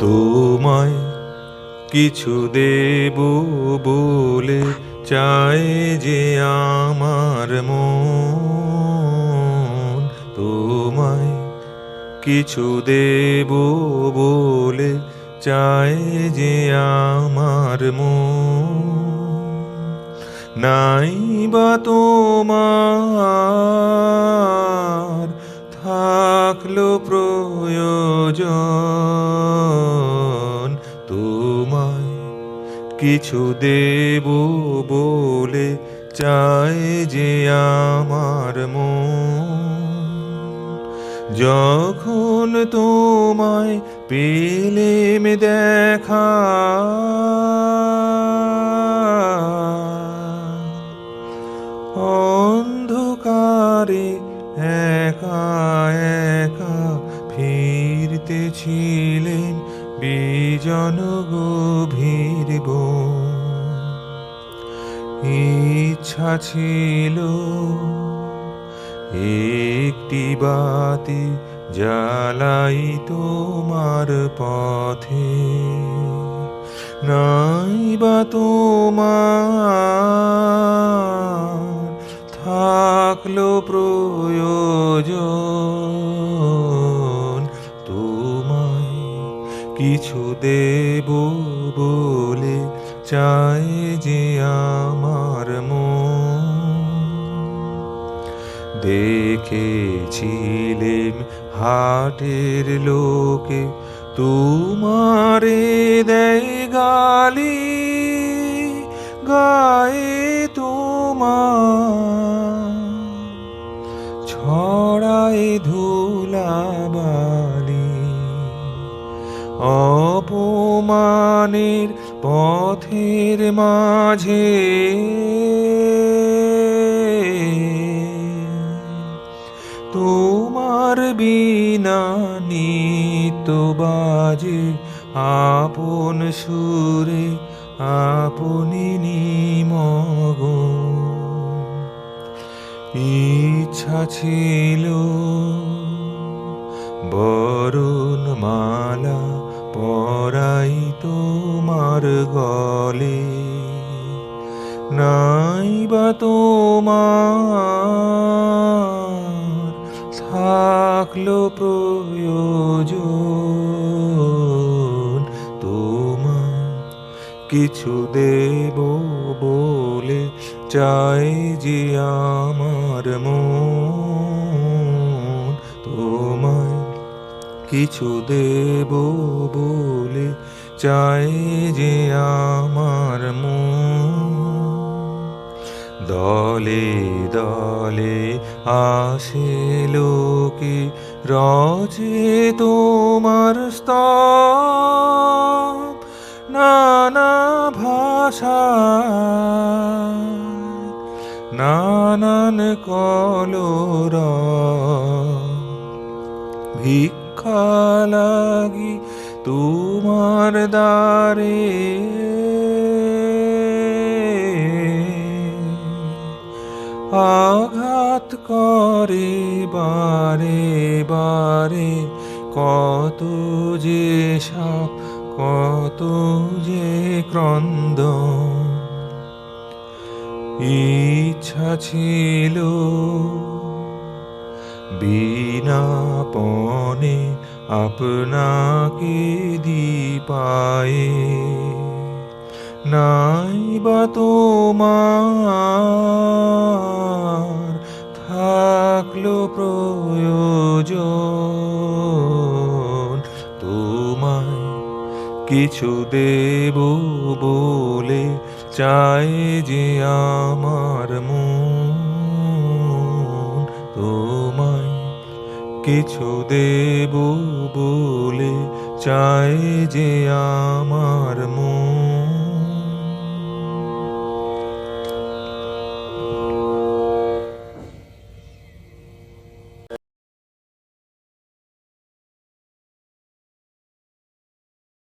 তোমায় কিছু দেব বলে চায় যে আমার মন। তোমায় কিছু দেব বলে চায় যে আমার মন। নাই বা তোমার থাকলো প্রয়োজন, তোমায় কিছু দেব বলে চায় যে আমার মন। যখন তোমায় পেলেম দেখা, অন্ধকারে একা একা ফিরতেছিলেন বিজন গভীর বন। ইচ্ছা ছিল একটি বাতি জ্বালাই তোমার পথে, নাই বা তোমার থাকলো প্রয়োজন, তোমায় কিছু দেব বলে চায় যে আমার মন। দেখেছিলেম হাটের লোকে তোমারে দেয় গালি, গায়ে তোমার ছড়ায় ধুলাবালি। অপমানের পথের মাঝে তোমার বিনা নিত্য বাজে আপন সুরে আপনি নিমগ্ন। ইচ্ছা ছিল বরণ মালা পরাই তোমার গলে, নাই বা তোমার থাকলো প্রয়োজন, তোমায় কিছু দেব বলে চাই যে আমার মন। তোমায় কিছু দেব বলে চাই যে আমার মন। দলে দলে আসে লোকে রচে তোমার স্তব, নানা ভাষা নানান কলরব। ভিক্ষা লাগি তোমার দ্বারে আঘাত করে বারে বারে, কত যে সাপ কত যে ক্রন্দন। ইচ্ছা ছিল বিনাপনে আপনাকে দিপায়ে, নাই বা তোমার থাকলো প্রয়োজন, তোমায় কিছু দেব বলে চাই যে আমার মন। তোমায় কিছু দেব বলে চাই যে আমার মন।